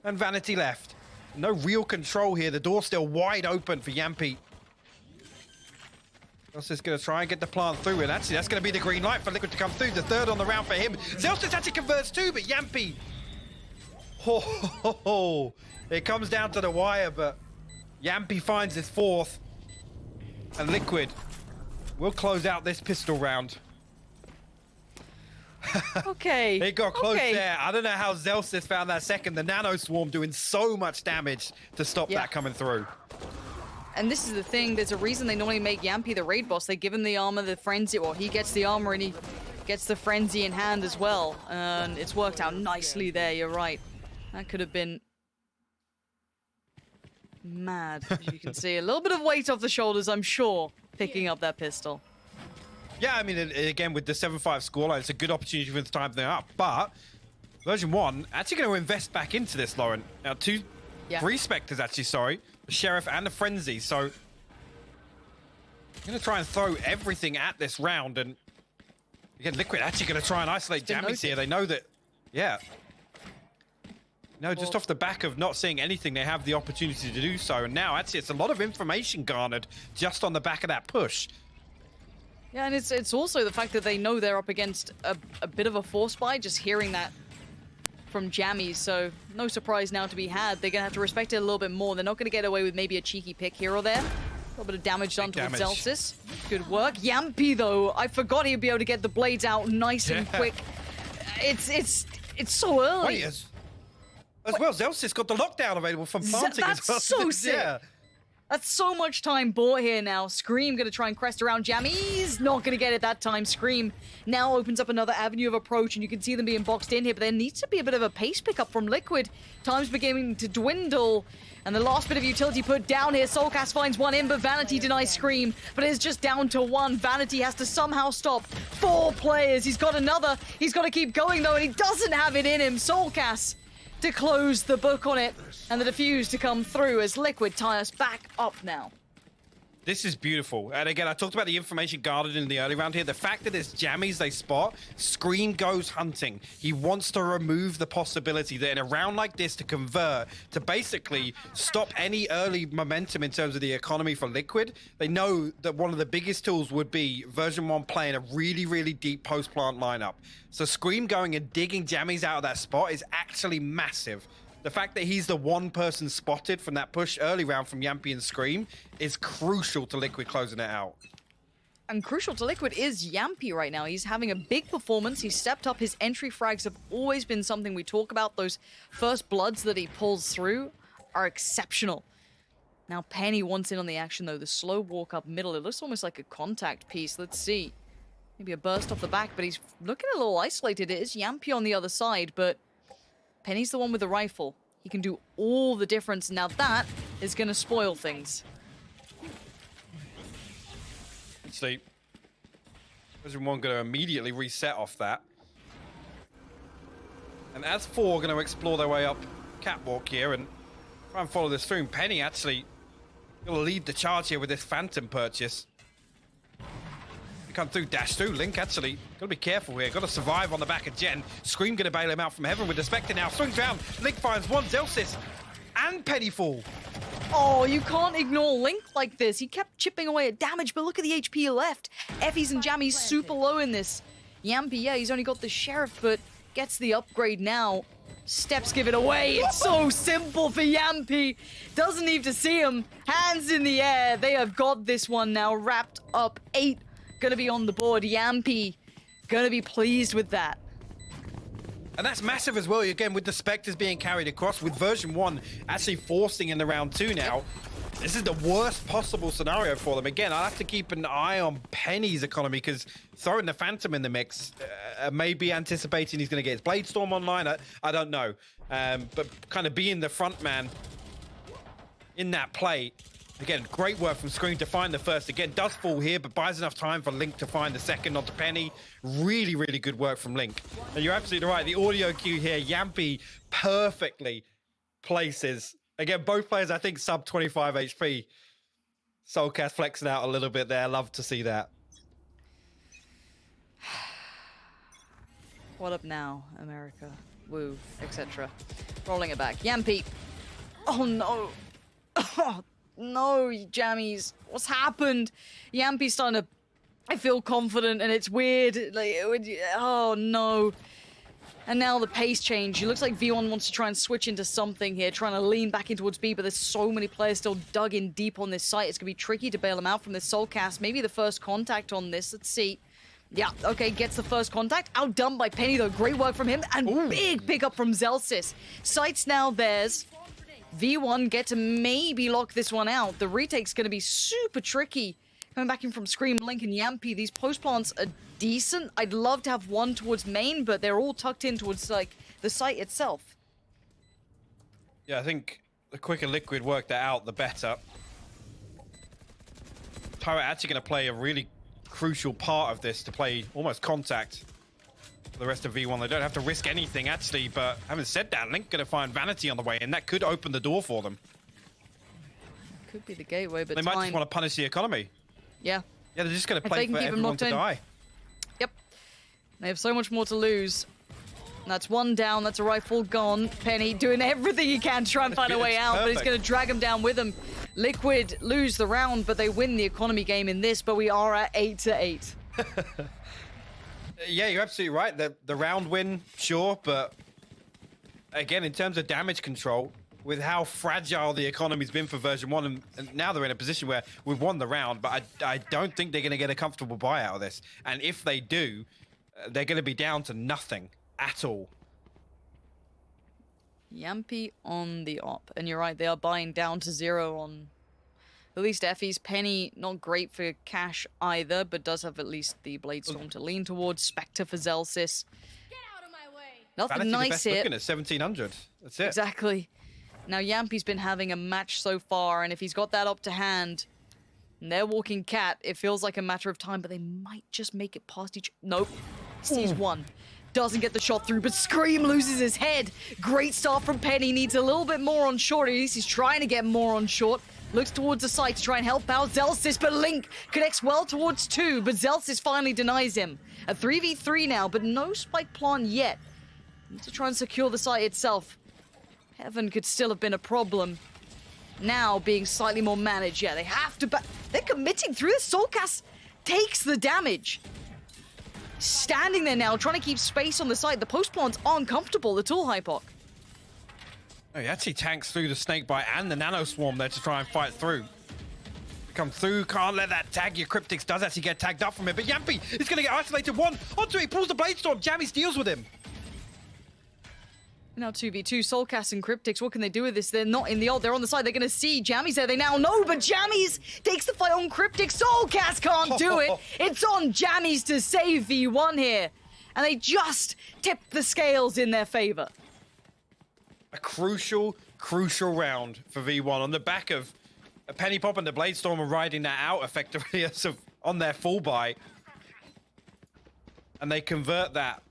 and Vanity left. No real control here. The door's still wide open for Yampy. Zelsis going to try and get the plant through. And actually, that's going to be the green light for Liquid to come through. The third on the round for him. Zelsis actually converts too, but Yampy. Oh, it comes down to the wire, but Yampy finds his fourth. And Liquid will close out this pistol round. Okay. It got close there. I don't know how Zelsis found that second. The Nano Swarm doing so much damage to stop that coming through. And this is the thing. There's a reason they normally make Yampy the raid boss. They give him the armor, the frenzy. Well, he gets the armor and he gets the frenzy in hand as well. And it's worked out nicely there. You're right. That could have been mad. As you can see, a little bit of weight off the shoulders, I'm sure, picking up that pistol. Yeah, I mean, again, with the 7-5 scoreline, it's a good opportunity for them to time them up. But version 1 actually going to invest back into this, Lauren. Now, three Spectres, actually, sorry. The Sheriff and the Frenzy. So, I'm going to try and throw everything at this round. And, again, Liquid actually going to try and isolate Jammies here. They know that, no, just off the back of not seeing anything, they have the opportunity to do so. And now, actually, it's a lot of information garnered just on the back of that push. Yeah, and it's also the fact that they know they're up against a bit of a force buy, just hearing that from Jammies, so no surprise now to be had. They're going to have to respect it a little bit more. They're not going to get away with maybe a cheeky pick here or there. A little bit of damage done to Zelsis. Good work. Yampy, though, I forgot he'd be able to get the blades out nice and quick. It's so early. Wait, as well, Zelsis got the lockdown available from planting as well. That's so sick. Yeah. That's so much time bought here now. Scream gonna try and crest around Jammy. He's not gonna get it that time. Scream now opens up another avenue of approach, and you can see them being boxed in here, but there needs to be a bit of a pace pickup from Liquid. Time's beginning to dwindle, and the last bit of utility put down here. Soulcast finds one in, but Vanity denies Scream, but it's just down to one. Vanity has to somehow stop 4 players. He's got another. He's got to keep going, though, and he doesn't have it in him. Soulcast to close the book on it, and the defuse to come through as Liquid tie us back up now. This is beautiful. And again, I talked about the information guarded in the early round here. The fact that it's Jammies they spot, Scream goes hunting. He wants to remove the possibility that in a round like this to convert, to basically stop any early momentum in terms of the economy for Liquid. They know that one of the biggest tools would be version 1 playing a really, really deep post-plant lineup. So Scream going and digging Jammies out of that spot is actually massive. The fact that he's the one person spotted from that push early round from Yampy and Scream is crucial to Liquid closing it out. And crucial to Liquid is Yampy right now. He's having a big performance. He's stepped up. His entry frags have always been something we talk about. Those first bloods that he pulls through are exceptional. Now Penny wants in on the action, though. The slow walk up middle. It looks almost like a contact piece. Let's see. Maybe a burst off the back, but he's looking a little isolated. It is Yampy on the other side, but Penny's the one with the rifle. He can do all the difference. Now that is going to spoil things. See, Version 1 going to immediately reset off that. And as 4 going to explore their way up catwalk here and try and follow this through. And Penny actually going to lead the charge here with this Phantom purchase. Come through, dash through. Link actually got to be careful here. Got to survive on the back of Jen. Scream going to bail him out from heaven with the Spectre now. Swings around. Link finds one. Zelsis and Penny fall. Oh, you can't ignore Link like this. He kept chipping away at damage, but look at the HP left. Effie's and Jammy's super low in this. Yampy, yeah, he's only got the Sheriff, but gets the upgrade now. Steps give it away. It's so simple for Yampy. Doesn't need to see him. Hands in the air. They have got this one now wrapped up. 8 gonna be on the board. Yampy gonna be pleased with that. And that's massive as well, again, with the Spectres being carried across, with version 1 actually forcing in the round 2 now. This is the worst possible scenario for them. Again, I'll have to keep an eye on Penny's economy, because throwing the Phantom in the mix, maybe anticipating he's going to get his Blade Storm online, I don't know. But kind of being the front man in that play. Again, great work from Scream to find the first. Again, does fall here, but buys enough time for Link to find the second onto Penny. Really, really good work from Link. And you're absolutely right. The audio cue here, Yampy perfectly places. Again, both players, I think, sub 25 HP. Soulcast flexing out a little bit there. Love to see that. What up now, America? Woo, etc. Rolling it back. Yampy. Oh, no. Oh, no, Jammies. What's happened? Yampy's starting to... I feel confident, and it's weird. Like, oh, no. And now the pace change. It looks like V1 wants to try and switch into something here, trying to lean back in towards B, but there's so many players still dug in deep on this site. It's going to be tricky to bail them out from this Soulcast. Maybe the first contact on this. Let's see. Yeah, okay, gets the first contact. Outdone by Penny, though. Great work from him. And big pickup from Zelsis. Site's now theirs. V1 get to maybe lock this one out. The retake's going to be super tricky. Coming back in from Scream, Link, and Yampy, these post plants are decent. I'd love to have one towards main, but they're all tucked in towards, like, the site itself. Yeah, I think the quicker Liquid work that out, the better. Turret actually going to play a really crucial part of this to play almost contact for the rest of V1. They don't have to risk anything, actually, but having said that, Link going to find Vanity on the way, and that could open the door for them. Could be the gateway, but they might just want to punish the economy. Yeah. Yeah, they're just going to play for everyone to die. Yep. They have so much more to lose. That's one down. That's a rifle gone. Penny doing everything he can to try and find a way out, but he's going to drag him down with him. Liquid lose the round, but they win the economy game in this, but we are at 8-8. Yeah, you're absolutely right. The round win, sure, but again, in terms of damage control, with how fragile the economy's been for version 1, and now they're in a position where we've won the round, but I don't think they're going to get a comfortable buy out of this. And if they do, they're going to be down to nothing at all. Yampy on the op. And you're right, they are buying down to 0 on at least Effie's. Penny, not great for cash either, but does have at least the Bladestorm to lean towards. Spectre for Zelsis. Get out of my way. Nothing Vanity the nice best here. looking at 1700. That's it. Exactly. Now Yampy's been having a match so far, and if he's got that up to hand, and they're walking cat, it feels like a matter of time, but they might just make it past each... Nope. Sees one. Doesn't get the shot through, but Scream loses his head. Great start from Penny. Needs a little bit more on short. At least he's trying to get more on short. Looks towards the side to try and help out Zelsis, but Link connects well towards 2, but Zelsis finally denies him. A 3v3 now, but no spike plant yet. Need to try and secure the site itself. Heaven could still have been a problem. Now being slightly more managed. Yeah, they have to they're committing through this. Soulcast takes the damage. Standing there now, trying to keep space on the side. The post plants are uncomfortable. The tool Hypoc. Oh, he actually tanks through the Snakebite and the Nano Swarm there to try and fight through. Come through, can't let that tag. Your Cryptix does actually get tagged up from it, but Yampy is going to get isolated. One onto it, he pulls the Bladestorm. Jammies deals with him. Now 2v2, Soulcast and Cryptix, what can they do with this? They're not in the ult, they're on the side, they're gonna see Jammies there, they now know, but Jammies takes the fight on Cryptix. Soulcast can't do it. It's on Jammies to save V1 here. And they just tip the scales in their favor. A crucial round for V1 on the back of a Penny Pop and the Bladestorm are riding that out effectively as of on their full buy. And they convert that.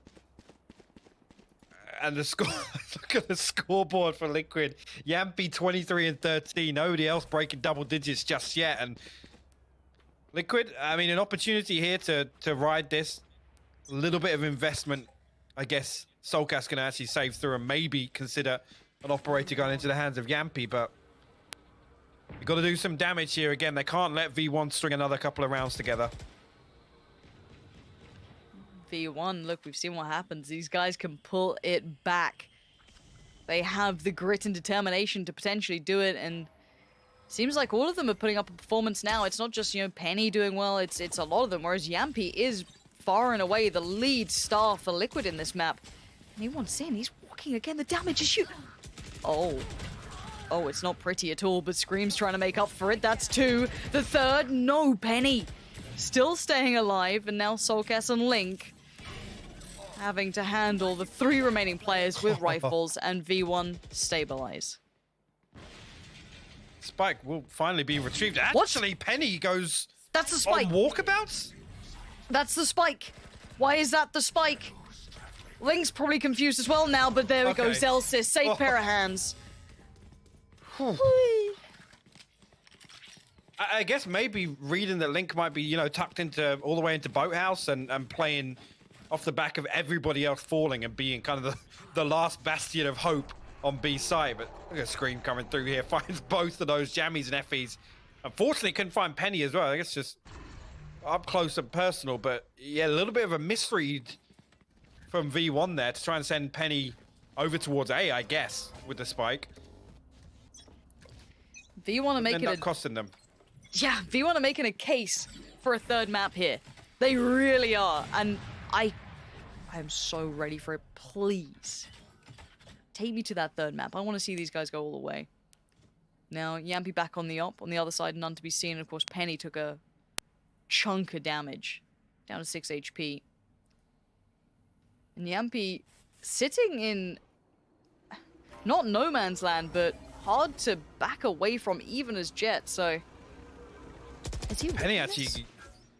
And the score, look at the scoreboard for Liquid. Yampy 23 and 13. Nobody else breaking double digits just yet. And Liquid, I mean, an opportunity here to ride this. A little bit of investment, I guess Soulcast can actually save through and maybe consider an operator going into the hands of Yampy. But you've got to do some damage here again. They can't let V1 string another couple of rounds together. V1, look, we've seen what happens. These guys can pull it back. They have the grit and determination to potentially do it, and seems like all of them are putting up a performance now. It's not just, you know, Penny doing well, it's a lot of them, whereas Yampy is far and away the lead star for Liquid in this map. And he wants in, he's walking again, the damage is shoot. Oh, it's not pretty at all, but Scream's trying to make up for it. That's 2. The third, no, Penny. Still staying alive, and now Soulcast and Link having to handle the 3 remaining players with rifles and V1 stabilize. Spike will finally be retrieved. What? Actually, Penny goes That's the spike. on walkabouts? That's the spike. Why is that the spike? Link's probably confused as well now, but there we go. Okay. Zelsis, safe pair of hands. I guess maybe reading that Link might be, you know, tucked into all the way into Boathouse and playing off the back of everybody else falling and being kind of the last bastion of hope on B side. But look at Scream coming through here, finds both of those Jammies and Effies. Unfortunately, couldn't find Penny as well. I guess just up close and personal, but yeah, a little bit of a misread from V1 there to try and send Penny over towards A, I guess, with the spike. V1 are making End up costing them. Yeah, V1 are making a case for a third map here. They really are, and I am so ready for it. Please, take me to that third map. I want to see these guys go all the way. Now, Yampy back on the op. On the other side, none to be seen. Of course, Penny took a chunk of damage, down to 6 HP. And Yampy sitting in, not no man's land, but hard to back away from even as Jet, so... Is he Penny actually...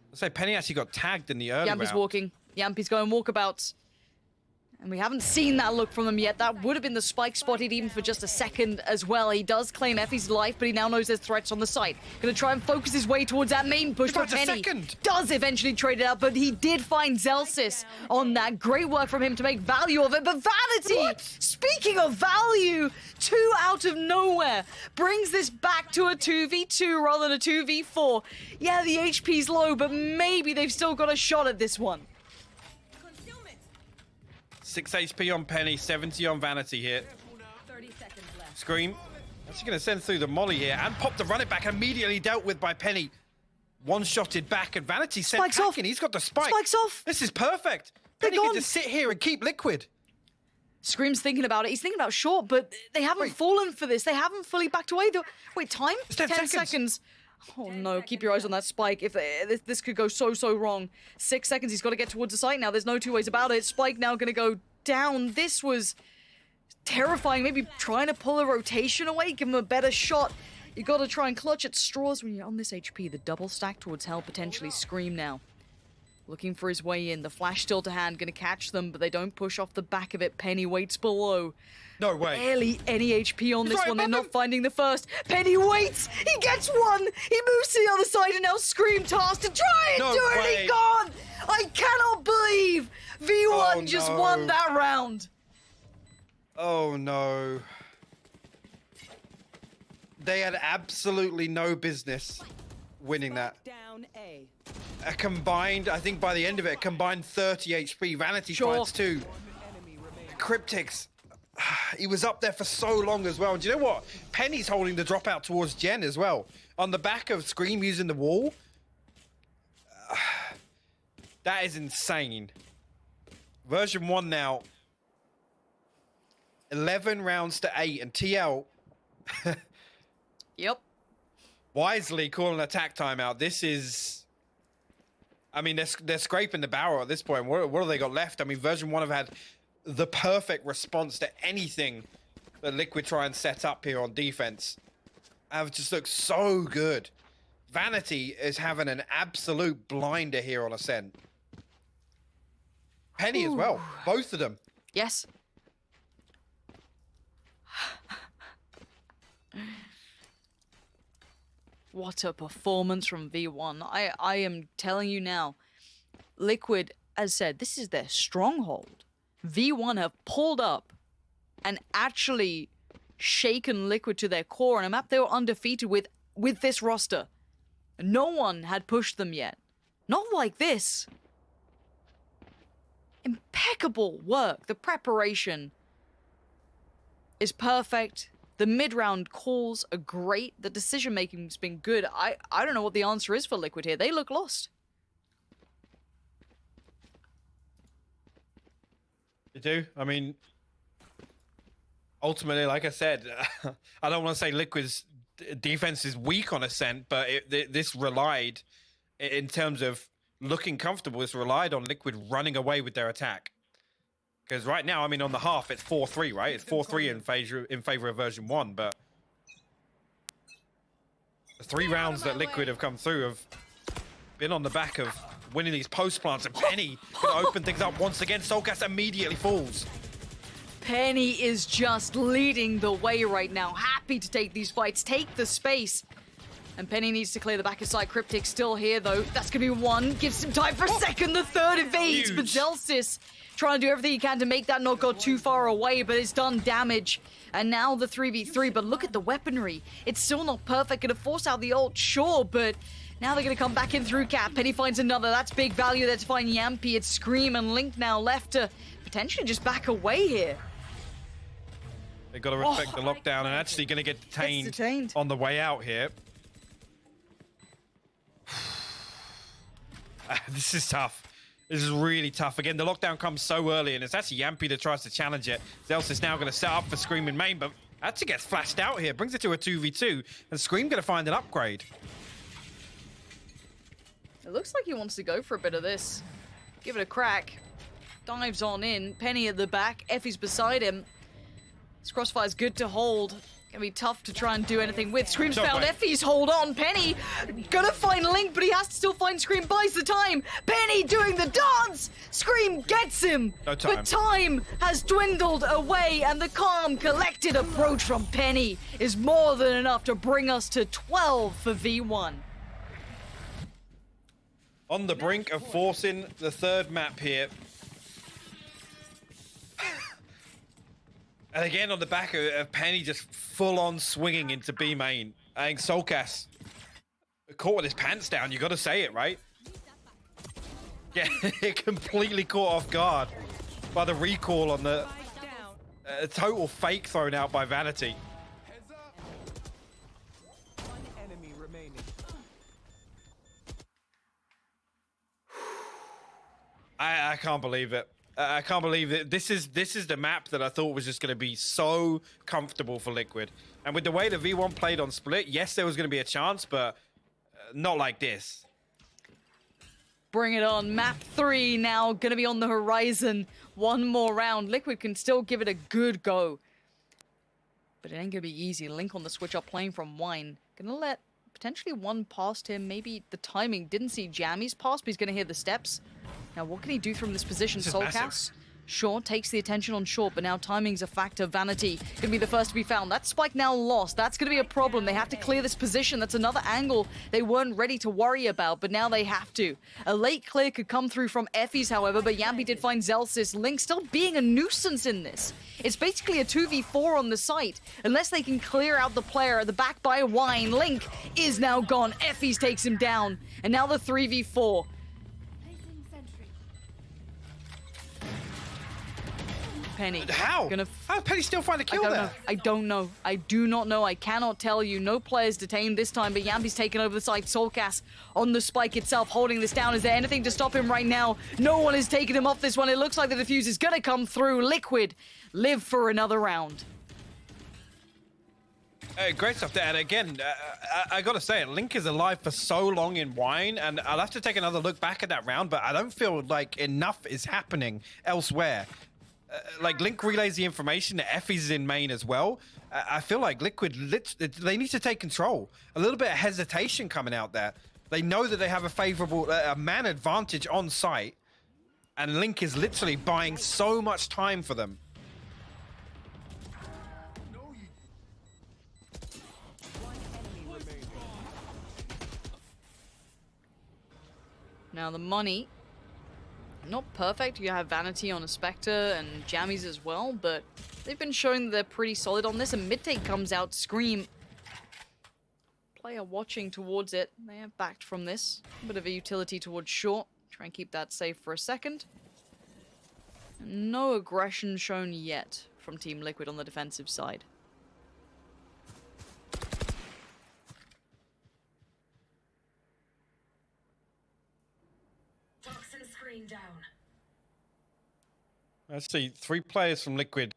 Let's say Penny actually got tagged in the early Yampy's round. walking. Yampy's going walkabouts. And we haven't seen that look from them yet. That would have been the spike spotted even for just a second as well. He does claim Effie's life, but he now knows there's threats on the site. Gonna try and focus his way towards that main push, but Penny does eventually trade it out, but he did find Zelsis on that. Great work from him to make value of it, but Vanity, speaking of value, 2 out of nowhere, brings this back to a 2v2 rather than a 2v4. Yeah, the HP's low, but maybe they've still got a shot at this one. 6 HP on Penny, 70 on Vanity here. Scream. Actually going to send through the molly here and pop the run it back, immediately dealt with by Penny. One-shotted back, and Vanity sent Spike's off. packing. He's got the spike. Spike's off. This is perfect. They're Penny can gone. just sit here and keep Liquid. Scream's thinking about it. He's thinking about short, but they haven't fallen for this. They haven't fully backed away. Wait, time? It's 10 seconds. Oh no, keep your eyes on that spike. If this could go so wrong. 6 seconds, he's got to get towards the site now. There's no two ways about it. Spike now going to go down. This was terrifying. Maybe trying to pull a rotation away, give him a better shot. You got to try and clutch at straws when you're on this HP. The double stack towards hell, potentially. Scream now. Looking for his way in. The flash still to hand, going to catch them, but they don't push off the back of it. Penny waits below. No way. Barely any HP on He's this right one. They're above not him. finding the first. Penny waits. He gets one. He moves to the other side, and now Scream tasked to try and No do it. way. He gone. I cannot believe V1 Oh, just no. won that round. Oh no. They had absolutely no business winning that. Down A. A combined, I think by the end of it, a combined 30 HP. Vanity Sure. finds 2. Cryptics, he was up there for so long as well. And do you know what? Penny's holding the dropout towards Jen as well. On the back of Scream using the wall. That is insane. Version 1 now. 11 rounds to 8. And TL Yep. wisely calling an attack timeout. This is... I mean, they're scraping the barrel at this point. What have they got left? I mean, version 1 have had the perfect response to anything that Liquid try and set up here on defense. Have just looked so good. Vanity is having an absolute blinder here on Ascent. Penny as well. Both of them. Yes. What a performance from V1. I am telling you now, Liquid, as said, this is their stronghold. V1 have pulled up and actually shaken Liquid to their core on a map they were undefeated with this roster. No one had pushed them yet. Not like this. Impeccable work. The preparation is perfect. The mid-round calls are great. The decision-making's been good. I don't know what the answer is for Liquid here. They look lost. You do? I mean, ultimately, like I said, I don't want to say Liquid's defense is weak on Ascent, but this relied, in terms of looking comfortable, this relied on Liquid running away with their attack. Because right now, I mean, on the half, it's 4-3, right? It's 4-3 in favor of version 1, but the 3 rounds that Liquid have come through have been on the back of winning these post plants, and Penny gonna open things up once again. Soulcast immediately falls. Penny is just leading the way right now. Happy to take these fights, take the space. And Penny needs to clear the back of side. Cryptic still here, though. That's going to be 1. Gives him time for a second. The 3rd evades. But Huge. Zelsis trying to do everything he can to make that not go too far away, but it's done damage. And now the 3v3. But look at the weaponry. It's still not perfect. Going to force out the ult, sure, but now they're going to come back in through Cap. Penny finds another. That's big value there to find Yampy. It's Scream and Link now left to potentially just back away here. They've got to respect the lockdown and actually going to get detained on the way out here. This is tough. This is really tough. Again, the lockdown comes so early, and it's actually Yampy that tries to challenge it. Zels is now going to set up for Scream in main, but actually gets flashed out here. Brings it to a 2v2, and Scream going to find an upgrade. It looks like he wants to go for a bit of this. Give it a crack. Dives on in. Penny at the back. Effie's beside him. This crossfire's good to hold. Gonna be tough to try and do anything with. Scream's found Effie's hold on. Penny gonna find Link, but he has to still find Scream. Buys the time. Penny doing the dance. Scream gets him. No time. But time has dwindled away, and the calm, collected approach from Penny is more than enough to bring us to 12 for V1. On the brink of forcing the 3rd map here. And again, on the back of Penny just full-on swinging into B main. I think Soulcast caught with his pants down. You got to say it, right? Yeah, completely caught off guard by the recall on the total fake thrown out by Vanity. I can't believe it. I can't believe it. This is the map that I thought was just going to be so comfortable for Liquid. And with the way the V1 played on Split, yes, there was going to be a chance, but not like this. Bring it on. Map 3 now going to be on the horizon. One more round. Liquid can still give it a good go. But it ain't going to be easy. Link on the switch up playing from Wine. Going to let potentially one past him. Maybe the timing didn't see Jammy's pass, but he's going to hear the steps. Now, what can he do from this position? Soulcast, Short takes the attention on Short, but now timing's a factor. Vanity gonna be the first to be found. That spike now lost. That's gonna be a problem. They have to clear this position. That's another angle they weren't ready to worry about, but now they have to. A late clear could come through from Effie's, however, but Yampy did find Zelsis. Link still being a nuisance in this. It's basically a 2v4 on the site. Unless they can clear out the player at the back by Wine. Link is now gone. Effie's takes him down. And now the 3v4. Penny. How? How did Penny still find a kill there? I don't know. I do not know. I cannot tell you. No players detained this time, but Yampy's taken over the site. Soulcast on the spike itself, holding this down. Is there anything to stop him right now? No one is taking him off this one. It looks like the defuse is going to come through. Liquid live for another round. Great stuff there. And again, I got to say it, Link is alive for so long in Wine, and I'll have to take another look back at that round, but I don't feel like enough is happening elsewhere. Like, Link relays the information that Effie's in main as well. I feel like Liquid, they need to take control. A little bit of hesitation coming out there. They know that they have a favorable man advantage on site, and Link is literally buying so much time for them. Now the money, not perfect. You have Vanity on a Spectre and Jammies as well, but they've been showing that they're pretty solid on this. And mid-take comes out, Scream. Player watching towards it. They have backed from this. A bit of a utility towards Short. Try and keep that safe for a second. No aggression shown yet from Team Liquid on the defensive side. Down. Let's see, 3 players from Liquid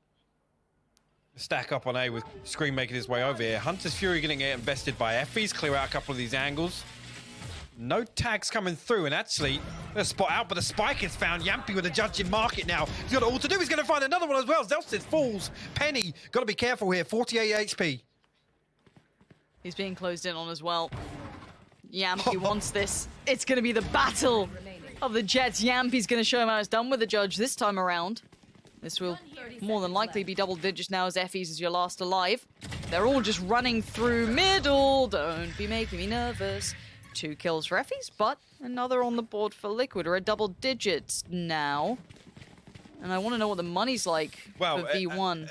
stack up on A with Scream making his way over here. Hunter's Fury getting invested by Effie's, clear out a couple of these angles. No tags coming through, and actually, a spot out, but the spike is found. Yampy with a judge in market now. He's got all to do. He's going to find another one as well. Zelsis falls. Penny, got to be careful here. 48 HP. He's being closed in on as well. Yampy wants this. It's going to be the battle of the Jets. Yampy's going to show him how it's done with the judge this time around. This will more than likely be double digits now, as Effie's is your last alive. They're all just running through middle. Don't be making me nervous. 2 kills for Effie's, but another on the board for Liquid. We're at double digits now. And I want to know what the money's like for V1.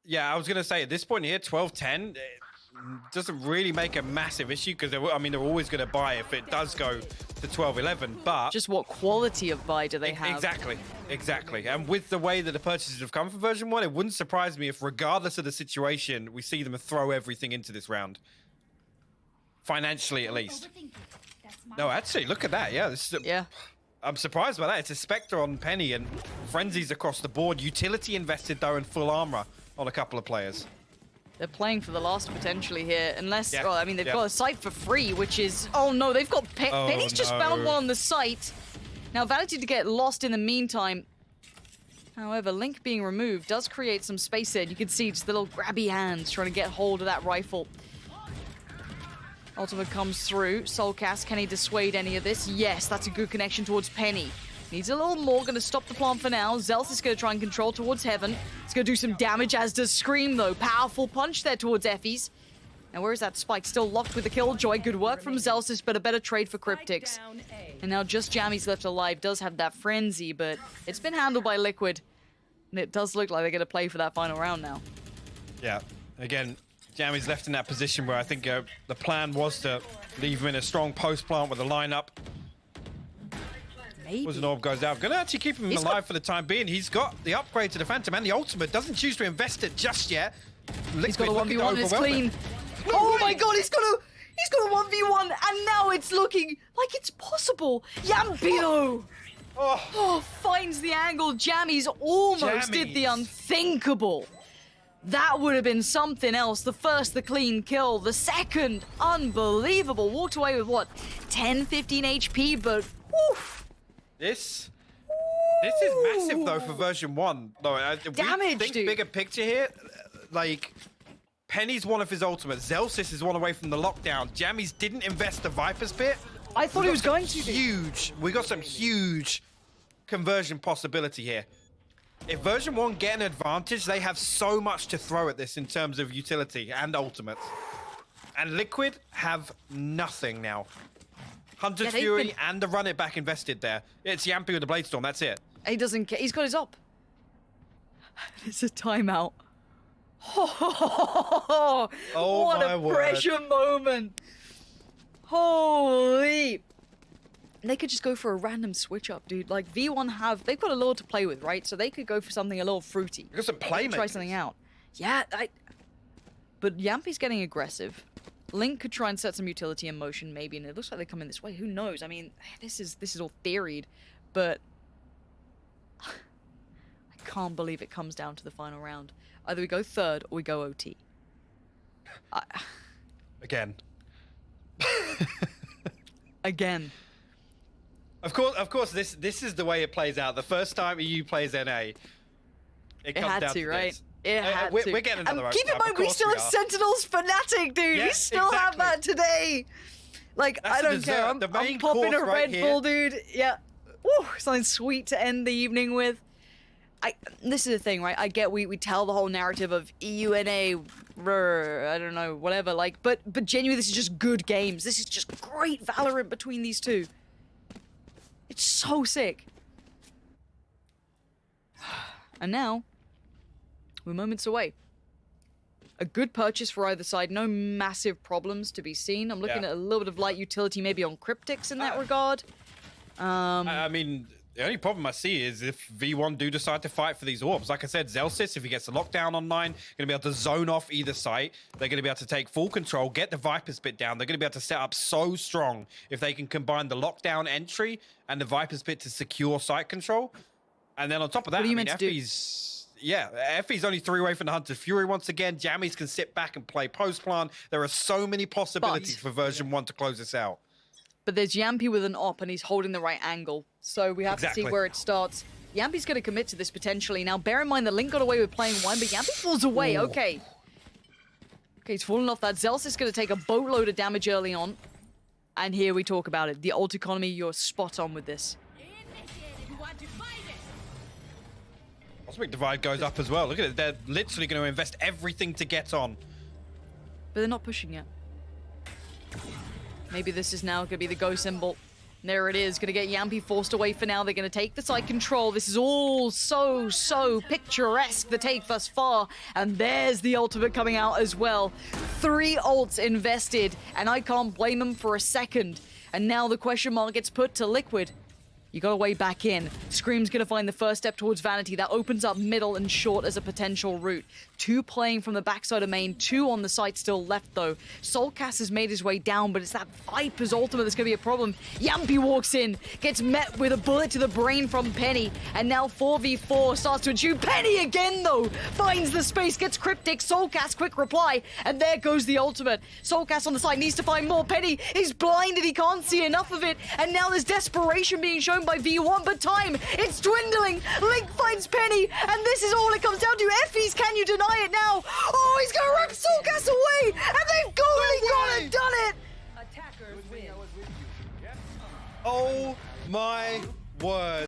Yeah, I was going to say, at this point here, 12-10, doesn't really make a massive issue, because I mean, they're always going to buy if it does go to 12-11, but just what quality of buy do they have? Exactly. And with the way that the purchases have come for version 1, it wouldn't surprise me if, regardless of the situation, we see them throw everything into this round, financially at least. No, actually, look at that. Yeah, this is I'm surprised by that. It's a Spectre on Penny and frenzies across the board. Utility invested though in full armor on a couple of players. They're playing for the last potentially here, unless, well, I mean, they've got a site for free, which is, oh no, they've got, Penny's just found one on the site. Now, Vanity to get lost in the meantime. However, Link being removed does create some space there. You can see just the little grabby hands trying to get hold of that rifle. Ultimate comes through. Soulcast, can he dissuade any of this? Yes, that's a good connection towards Penny. Needs a little more, gonna stop the plant for now. Zelsis is gonna try and control towards Heaven. It's gonna do some damage, as does Scream though. Powerful punch there towards Effie's. Now where is that spike? Still locked with the Killjoy. Good work from Zelsis, but a better trade for Cryptics. And now just Jammy's left alive. Does have that frenzy, but it's been handled by Liquid. And it does look like they're gonna play for that final round now. Yeah, again, Jammy's left in that position where I think the plan was to leave him in a strong post plant with a lineup. Maybe. Was an orb goes out. Gonna actually keep him alive for the time being. He's got the upgrade to the Phantom and the ultimate. Doesn't choose to invest it just yet. He's got a 1v1, it's clean. Oh my god, He's got a 1v1, and now it's looking like it's possible. Yampino! Oh, finds the angle. Jammies almost did the unthinkable. That would have been something else. The first, the clean kill. The second, unbelievable. Walked away with what? 10, 15 HP, but woof. This is massive though for version 1. No, Damage, think dude. bigger picture here. Like, Penny's one of his ultimates. Zelsis is one away from the lockdown. Jammies didn't invest the Viper's Pit. I thought he was going to. Huge. We got some huge conversion possibility here. If version 1 get an advantage, they have so much to throw at this in terms of utility and ultimates. And Liquid have nothing now. Hunter's Fury and the run it back invested there. It's Yampy with the Blade Storm, that's it. He doesn't care. He's got his op. It's a timeout. Oh, what a pressure moment. Holy. They could just go for a random switch up, dude. Like, V1 they've got a lot to play with, right? So they could go for something a little fruity. Got some playmakers. Try something out. Yeah, but Yampy's getting aggressive. Link could try and set some utility in motion, maybe, and it looks like they come in this way. Who knows? I mean, this is all theoried, but I can't believe it comes down to the final round. Either we go third or we go OT. Again. Again. Of course, this is the way it plays out. The first time EU plays NA, it comes had down to, to right? this. It had to. We're getting another keep in mind, we still have Sentinels Fnatic, dude. Yeah, we still have that today. Like, That's I the don't care. dessert, I'm the main popping a course right Red Bull, dude. Yeah. Woo, something sweet to end the evening with. This is the thing, right? I get we tell the whole narrative of EUNA, I don't know, whatever. Like, but genuinely, this is just good games. This is just great Valorant between these two. It's so sick. And now, we're moments away. A good purchase for either side. No massive problems to be seen. I'm looking at a little bit of light utility maybe on Cryptics in that regard. I mean, the only problem I see is if V1 do decide to fight for these orbs. Like I said, Zelsis, if he gets the lockdown online, going to be able to zone off either site. They're going to be able to take full control, get the Viper's Pit down. They're going to be able to set up so strong if they can combine the lockdown entry and the Viper's Pit to secure site control. And then on top of that, What are you I mean, meant to do? Effie's only 3 away from the Hunter's Fury once again. Jammies can sit back and play post-plan. There are so many possibilities for version 1 to close this out. But there's Yampy with an op, and he's holding the right angle. So we have to see where it starts. Yampy's going to commit to this potentially. Now, bear in mind that Link got away with playing one, but Yampy falls away. Okay. Okay, he's falling off that. Zelsis is going to take a boatload of damage early on. And here we talk about it. The ult economy, you're spot on with this. Cosmic Divide goes up as well. Look at it. They're literally going to invest everything to get on. But they're not pushing yet. Maybe this is now going to be the go symbol. There it is. Going to get Yampy forced away for now. They're going to take the side control. This is all so picturesque, the take thus far. And there's the ultimate coming out as well. 3 ults invested, and I can't blame them for a second. And now the question mark gets put to Liquid. You got a way back in. Scream's going to find the first step towards Vanity. That opens up middle and short as a potential route. 2 playing from the backside of main. 2 on the site still left, though. Soulcast has made his way down, but it's that Viper's ultimate that's going to be a problem. Yampy walks in, gets met with a bullet to the brain from Penny, and now 4v4 starts to ensue. Penny again, though, finds the space, gets Cryptic. Soulcast, quick reply, and there goes the ultimate. Soulcast on the side needs to find more. Penny is blinded, he can't see enough of it, and now there's desperation being shown by V1, but time, it's dwindling. Link finds Penny, and this is all it comes down to. Effie's, can you deny it now? Oh, he's gonna rip Soulcast away, and they've gone and done it. Attackers win. Oh my word.